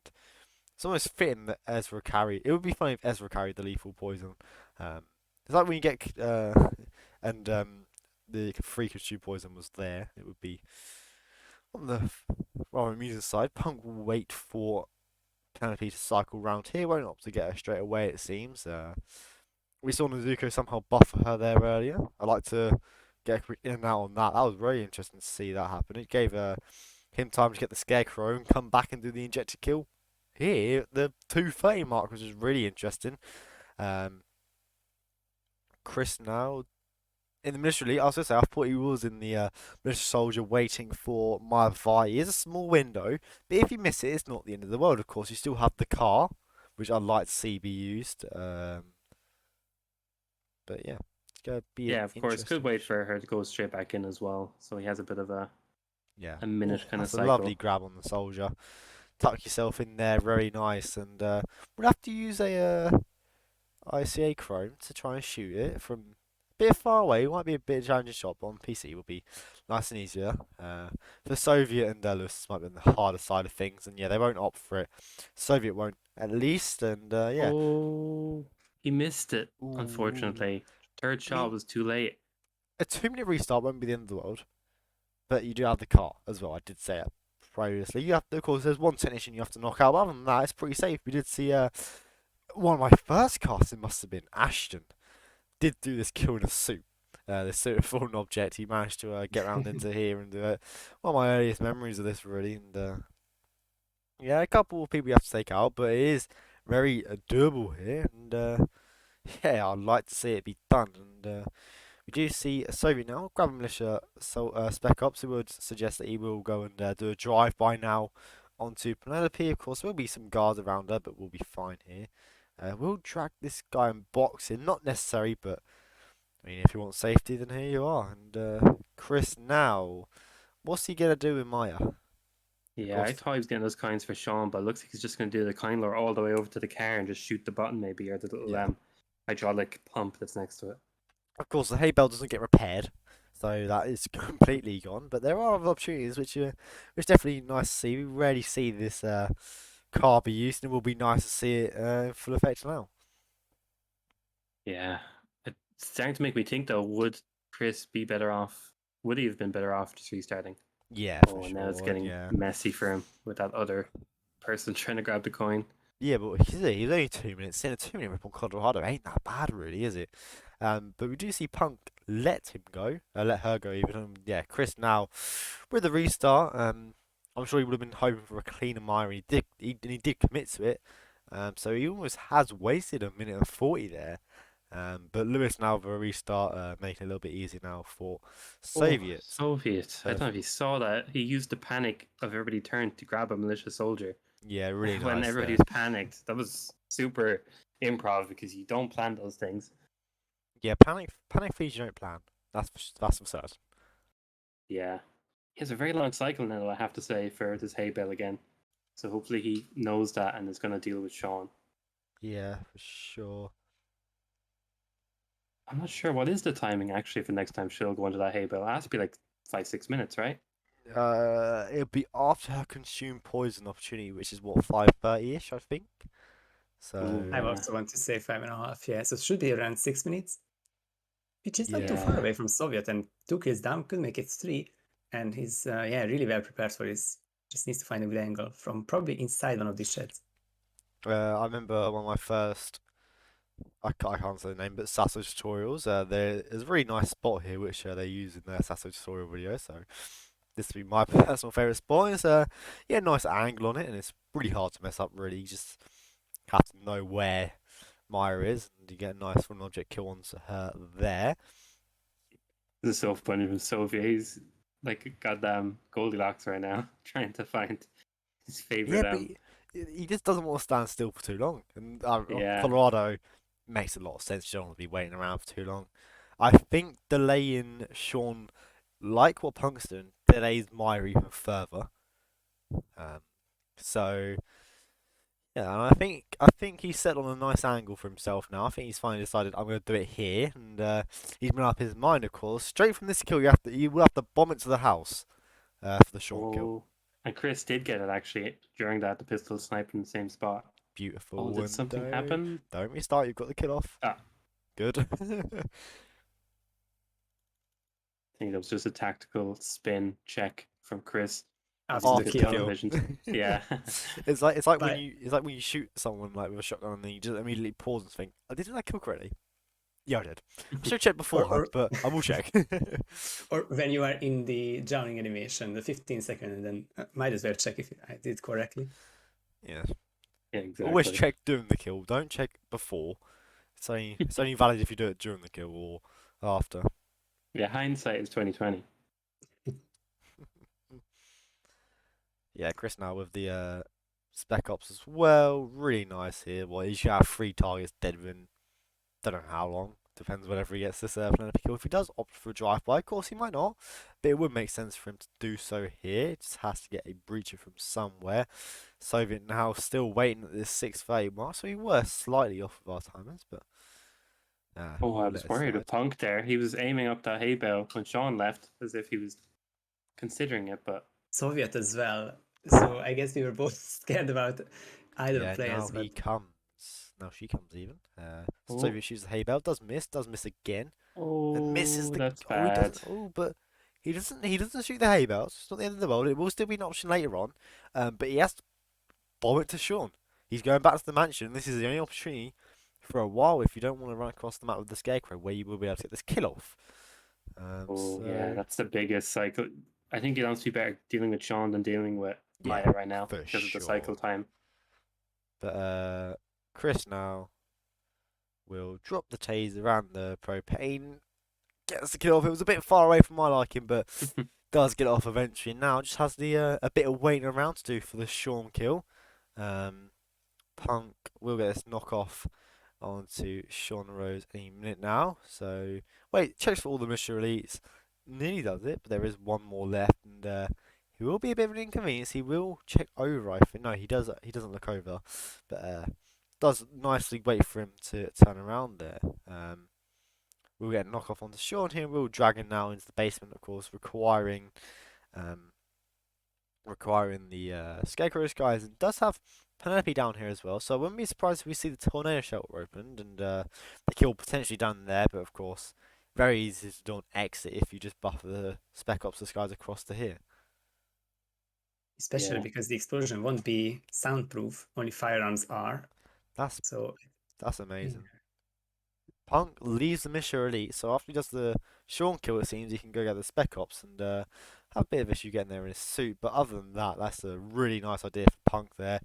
it's almost fitting that Ezra carried. It would be funny if Ezra carried the lethal poison. It's like when you get and the free consume poison was there. It would be on the rather amusing side. Punk will wait for Penelope to cycle round here. Won't opt to get her straight away. It seems. We saw Nezuko somehow buffer her there earlier. I'd like to get in and out on that. That was very interesting to see that happen. It gave him time to get the Scarecrow and come back and do the injected kill. Here, the 230 mark, which is really interesting. Chris now in the military. I was going to say, I thought he was in the military soldier waiting for my Vi. It is a small window, but if you miss it, it's not the end of the world. Of course, you still have the car, which I'd like to see be used. But yeah, it's going to be Yeah, of course. Could interesting wait for her to go straight back in as well. So he has a bit of a minute kind of that's cycle. a lovely grab on the soldier. Tuck yourself in there, very nice, and we'll have to use a ICA Chrome to try and shoot it from a bit far away. It might be a bit challenging shot, but on PC will be nice and easier. For Soviet and Lewis, this might be on the harder side of things, and yeah, they won't opt for it. Soviet won't, at least, and yeah. Oh, he missed it, Ooh. unfortunately. Third shot was too late. A 2-minute restart won't be the end of the world, but you do have the car as well. I did say it previously. You have to, of course, there's one technician you have to knock out. But other than that, it's pretty safe. We did see one of my first casts. It must have been Ashton. Did do this kill in a suit. This suit of fallen object. He managed to get around into here and do it. One of my earliest memories of this, really. And yeah, a couple of people you have to take out, but it is very doable here. And yeah, I'd like to see it be done. And we do see a Soviet now. Grab a militia spec ops. It would suggest that he will go and do a drive by now onto Penelope. Of course, there will be some guards around her, but we'll be fine here. We'll drag this guy and box in. Not necessary, but I mean, if you want safety, then here you are. And Chris now, what's he gonna do with Maya? Yeah, I thought he was getting those coins for Sean, but it looks like he's just going to do the coin lure all the way over to the car and just shoot the button, maybe, or the little hydraulic pump that's next to it. Of course, the hay bale doesn't get repaired, so that is completely gone. But there are other opportunities which definitely nice to see. We rarely see this car be used, and it will be nice to see it in full effect now. Yeah, it's starting to make me think though. Would Chris be better off? Would he have been better off just restarting? Yeah, Oh, for and sure. now it's getting messy for him with that other person trying to grab the coin. Yeah, but he's only 2 minutes in. A 2-minute rip on Colorado ain't that bad, really, is it? But we do see Punk let him go, let her go even. Yeah, Chris now with the restart. I'm sure he would have been hoping for a cleaner Maya, and he did commit to it. So he almost has wasted a minute and 40 there. But Lewis now with a restart, making it a little bit easier now for Soviet. Oh, Soviet. I don't know if he saw that. He used the panic of everybody turned to grab a militia soldier. Yeah, really nice. When everybody was panicked. That was super improv because you don't plan those things. Yeah, panic fees you don't plan. That's for certain. Yeah. He has a very long cycle now, I have to say, for this hay bale again. So hopefully he knows that and is going to deal with Sean. Yeah, for sure. I'm not sure what is the timing actually for next time she'll go into that hay bale. It has to be like 5-6 minutes, right? It'll be after her consume poison opportunity, which is what 5:30ish, I think. So Ooh, I yeah. also want to say 5.5. Yeah, so it should be around 6 minutes, which is not too yeah, far away from Soviet. And 2 kills down could make it 3. And he's yeah, really well prepared for this. Just needs to find a good angle from probably inside one of these sheds. I remember one of my first. I can't say the name, but Sasso tutorials. There is a really nice spot here which they use in their Sasso tutorial video. So this would be my personal favorite spot. It's yeah, nice angle on it, and it's really hard to mess up. Really, you just have to know where Maya is, and you get a nice one object kill onto her there. This is so funny from Sophia. He's like a goddamn Goldilocks right now, trying to find his Yeah, favorite. but he just doesn't want to stand still for too long. And Yeah. Colorado makes a lot of sense. You don't want to be waiting around for too long. I think delaying Sean, like what Punk's doing, delays Maya even further. So yeah, and I think he's set on a nice angle for himself now. I think he's finally decided I'm going to do it here, and he's made up his mind. Of course, straight from this kill, you will have to bomb it to the house for the Sean kill. Oh, and Chris did get it actually during that. The pistol sniped in the same spot. Beautiful. Oh, did and something happen? Don't restart. You've got the kill off. Ah, Good. I think that was just a tactical spin check from Chris. After After the the kill. kill. Vision. Yeah. It's like when But- you shoot someone like with a shotgun and then you just immediately pause and think, "I did I kill correctly?" Yeah, I did. I should have checked beforehand, but I will check. Or when you are in the drowning animation, the 15-second, and then might as well check if I did correctly. Yeah. Yeah, exactly. Always check during the kill. Don't check before. It's only valid if you do it during the kill or after. Yeah, hindsight is 2020. Yeah, Chris now with the Spec Ops as well. Really nice here. Well, he should have 3 targets dead within don't know how long. Depends whenever he gets this Penelope kill. If he does opt for a drive-by, of course he might not. But it would make sense for him to do so here. It just has to get a breacher from somewhere. Soviet now still waiting at this 6:30 mark. So we were slightly off of our timers, but Oh, I we'll was let it worried slide. with Punk there. He was aiming up that hay bale when Sean left, as if he was considering it, but Soviet as well. So I guess we were both scared about either Yeah, players. now he But comes. Now she comes even. Oh. Soviet shoots the hay bale. Does miss again. oh, Misses the. that's Oh, he bad. doesn't. Oh, but he doesn't. He doesn't shoot the hay bales. It's not the end of the world. It will still be an option later on. But he has to bomb it to Sean. He's going back to the mansion. This is the only opportunity for a while if you don't want to run across the map with the scarecrow, where you will be able to get this kill off. Oh, yeah, So- that's the biggest cycle. I think you'd honestly be better dealing with Sean than dealing with Yeah, Maya right now for because of the sure. cycle time. But Chris now will drop the taser around the propane. Gets the kill off. It was a bit far away from my liking, but does get it off eventually. Now just has the a bit of waiting around to do for the Sean kill. Punk will get this knockoff onto Sean Rose any minute now. So wait, checks for all the Mr. Elites. Nearly does it, but there is one more left, and he will be a bit of an inconvenience. He will check over, I think. No, he does. He doesn't look over, but does nicely wait for him to turn around there. We'll get a knockoff onto Sean here. We'll drag him now into the basement, of course, requiring the Scarecrow's guys, and does have Penelope down here as well. So I wouldn't be surprised if we see the tornado shelter opened and the kill potentially done there. But of course, very easy to do an exit if you just buffer the Spec Ops guys across to here. especially Yeah. because the explosion won't be soundproof, only firearms are. That's So amazing. Punk leaves the Mr. Elite, so after he does the Sean kill, it seems he can go get the Spec Ops and have a bit of issue getting there in his suit. But other than that, that's a really nice idea for Punk there.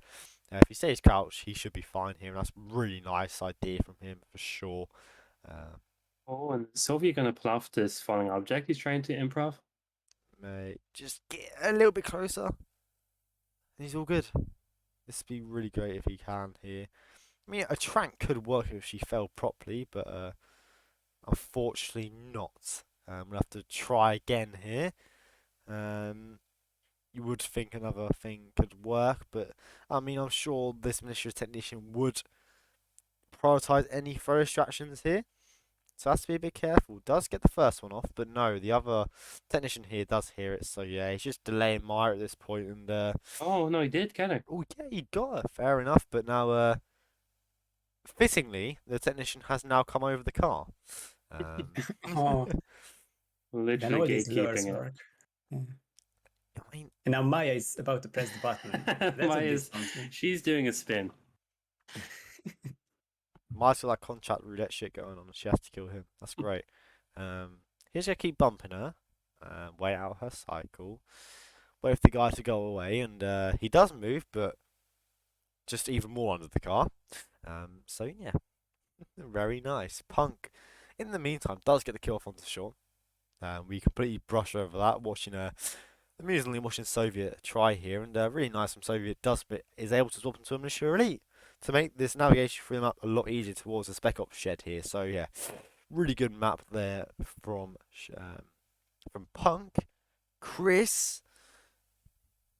If he stays crouched, he should be fine here, and that's a really nice idea from him for sure. Oh, and Soviet gonna pull off this falling object he's trying to improv? Mate, just get a little bit closer. He's all good. This would be really great if he can here. I mean, a trank could work if she fell properly, but unfortunately not. We'll have to try again here. You would think another thing could work, but I mean, I'm sure this militia technician would prioritize any throw distractions here. So has to be a bit careful. Does get the first one off, but no, the other technician here does hear it. So yeah, he's just delaying Meyer at this point, and Oh no, he did get her. oh yeah, he got her. Fair enough. But now, fittingly, the technician has now come over the car. Oh, then Literally all these lures gatekeeping it. work. Yeah. I mean, And now Maya is about to press the button. That's what Maya's, this sounds like. she's doing a spin. Meyer's got that contract roulette shit going on, and she has to kill him. That's great. He's gonna keep bumping her. Wait out her cycle. Wait for the guy to go away, and he does move, but just even more under the car. So yeah, very nice. Punk, in the meantime, does get the kill off onto Sean. We completely brush over that, amusingly watching Soviet try here, and really nice from Soviet is able to swap into a militia elite to make this navigation through the map a lot easier towards the Spec Ops shed here. So yeah, really good map there from Punk. Chris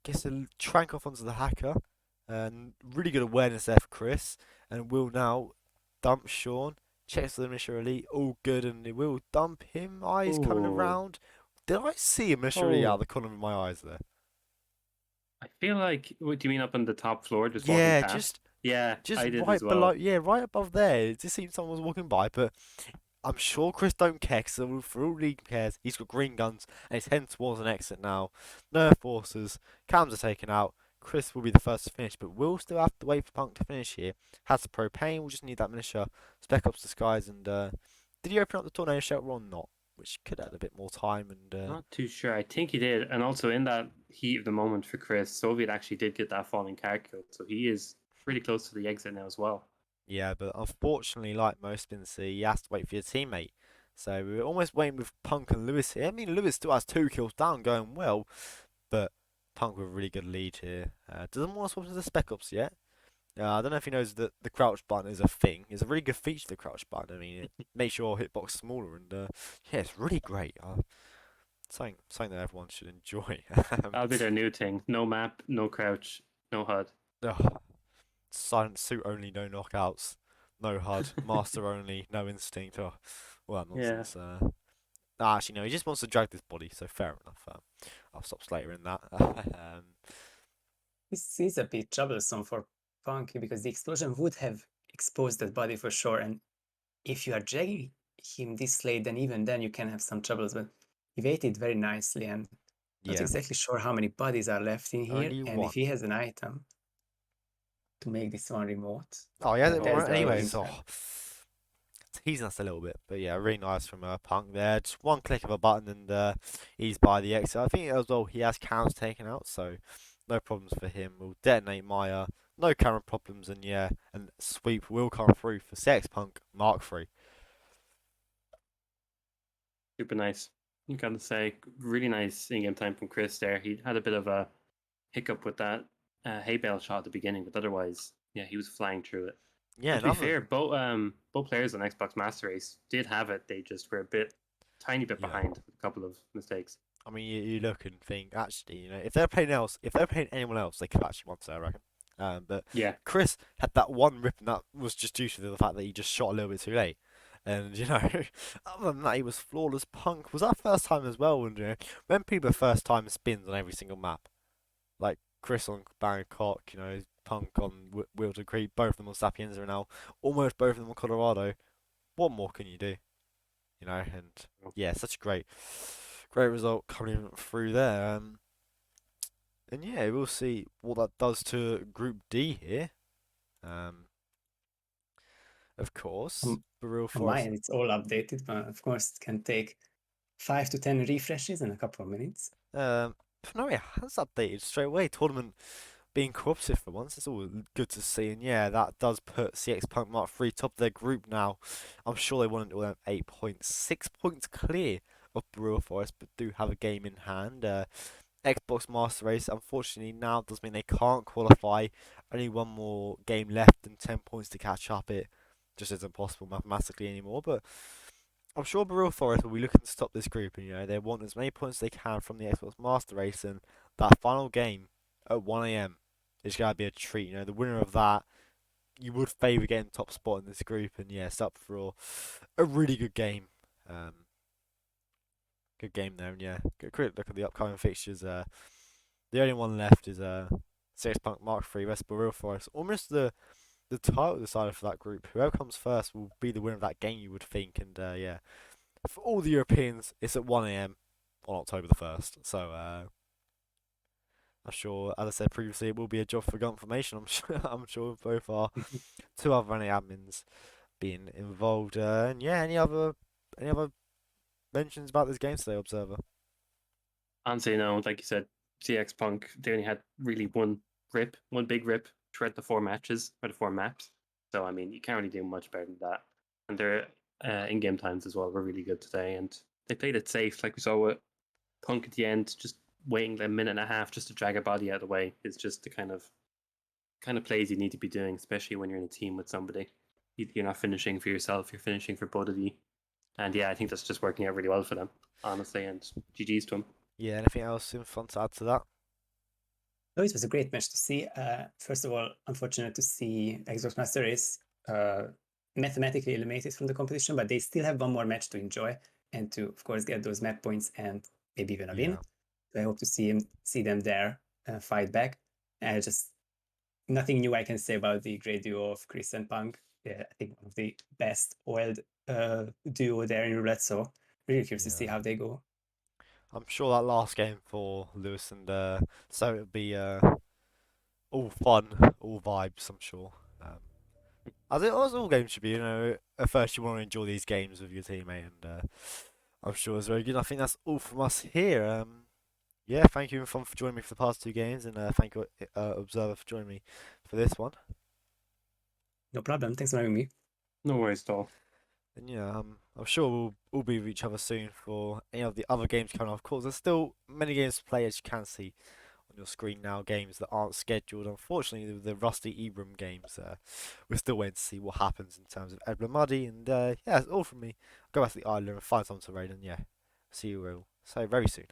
gets a trank off onto the hacker, and really good awareness there for Chris, and will now dump Sean. Checks the militia elite, all good, and it will dump him. Eyes coming Ooh. around. Did I see a militia elite out Oh. of the corner of my eyes there? I feel like, what do you mean up on the top floor, just walking Yeah, past? Yeah, just I did right as well. below. Yeah, right above there. It just seemed someone was walking by, but I'm sure Chris don't care, because for all he cares, he's got green guns, and he's heading towards an exit now. Nerf forces, cams are taken out. Chris will be the first to finish, but we'll still have to wait for Punk to finish here. Has the propane, we'll just need that militia Spec Ops disguise, and did he open up the tornado shelter or not? Which could add a bit more time, and Not too sure. I think he did. And also in that heat of the moment for Chris, Soviet actually did get that falling car kill. So he is pretty close to the exit now as well. yeah, but unfortunately, like most spins, you have to wait for your teammate. So we were almost waiting with Punk and Lewis here. I mean, Lewis still has 2 kills down, going well, but Punk with a really good lead here. Doesn't want to swap to the Spec Ops yet. I don't know if he knows that the crouch button is a thing. It's a really good feature, the crouch button. I mean, it makes your hitbox smaller, and yeah, it's really great. Something that everyone should enjoy. That'll be their new thing. No map, no crouch, no HUD. Ugh. Silent suit only, no knockouts, no HUD, master only, no instinct. Oh, well, Yeah. nonsense. Actually, no, he just wants to drag this body, so fair enough. I'll stop slating in that. This is a bit troublesome for Punky because the explosion would have exposed that body for sure. And if you are dragging him this late, then even then you can have some troubles. But he waited very nicely, and not Yeah, exactly sure how many bodies are left in here. Only And one. if he has an item to make this one remote, Oh, yeah. There's Well, the anyways, loading teasing us a little bit, but yeah, really nice from Punk there. Just one click of a button, and he's by the exit. I think as well he has cams taken out, so no problems for him. We'll detonate Maya, no camera problems, and yeah, and sweep will come through for CX Punk Mark III. Super nice. You gotta say, really nice in-game time from Chris there. He had a bit of a hiccup with that hay bale shot at the beginning, but otherwise, yeah, he was flying through it. Yeah, And to be fair, both players on Xbox Master Race did have it. They just were tiny bit Yeah. behind with a couple of mistakes. I mean, you look and think, actually, if they're playing anyone else, they could actually won, I reckon. But Yeah, Chris had that one rip, and that was just due to the fact that he just shot a little bit too late. And other than that, he was flawless. Punk was that first time as well. And when people are first time spins on every single map, like Chris on Bangkok, Punk on Wilton Creek, both of them on Sapienza now, almost both of them on Colorado. What more can you do? And yeah, such a great result coming through there. And yeah, we'll see what that does to Group D here. Of course, Baril on my end, it's all updated, but of course it can take 5 to 10 refreshes in a couple of minutes. No, it has updated straight away. Tournament being cooperative for once. It's all good to see. And yeah, that does put CX Punk Mark III top of their group now. I'm sure they wanted to have 8 points, 6 points clear of Brewer Forest, but do have a game in hand. Xbox Master Race, unfortunately, now does mean they can't qualify. Only one more game left and 10 points to catch up. It just isn't possible mathematically anymore. But I'm sure Baril Forest will be looking to stop this group, and they want as many points as they can from the Xbox Master Race, and that final game at 1 a.m. is going to be a treat. The winner of that you would favour getting top spot in this group, and yeah, it's up for a really good game. Good game there, and yeah, good quick look at the upcoming fixtures. The only one left is Six Punk Mark III West Real Forest. Almost the title decided for that group. Whoever comes first will be the winner of that game, you would think. And yeah, for all the Europeans, it's at 1 a.m. on October the 1st. So I'm sure, as I said previously, it will be a job for confirmation. I'm sure. I'm sure both our two other running admins being involved. And yeah, any other mentions about this game today, Observer? Honestly, no, like you said, CX Punk, they only had really one big rip throughout the 4 matches or the 4 maps. So I mean, you can't really do much better than that. And their in-game times as well were really good today, and they played it safe, like we saw with Punk at the end, just waiting a minute and a half just to drag a body out of the way is just the kind of plays you need to be doing, especially when you're in a team with somebody. You're not finishing for yourself; you're finishing for both of you. And yeah, I think that's just working out really well for them, honestly. And GG's to them. Yeah, anything else in fun to add to that? Oh, it was a great match to see. First of all, unfortunate to see Xbox Master Race mathematically eliminated from the competition, but they still have one more match to enjoy and to, of course, get those map points and maybe even a win. Yeah. So I hope to see them there fight back. Just nothing new I can say about the great duo of Chris and Punk. Yeah, I think one of the best oiled duo there in roulette. So really curious to see Yeah. how they go. I'm sure that last game for Lewis and so it'll be all fun, all vibes. I'm sure. As all games should be, At first, you want to enjoy these games with your teammate, and I'm sure it's very good. I think that's all from us here. Yeah, thank you everyone for joining me for the past 2 games, and thank you, Observer, for joining me for this one. No problem. Thanks for having me. No worries at all. And yeah, I'm sure we'll all be with each other soon for any of the other games coming up. Of course, there's still many games to play, as you can see on your screen now. Games that aren't scheduled. Unfortunately, the Rusty Ebram games, we're still waiting to see what happens in terms of Edward Muddy. And yeah, that's all from me. Go back to the island and find someone to raid, and yeah, see you all so very soon.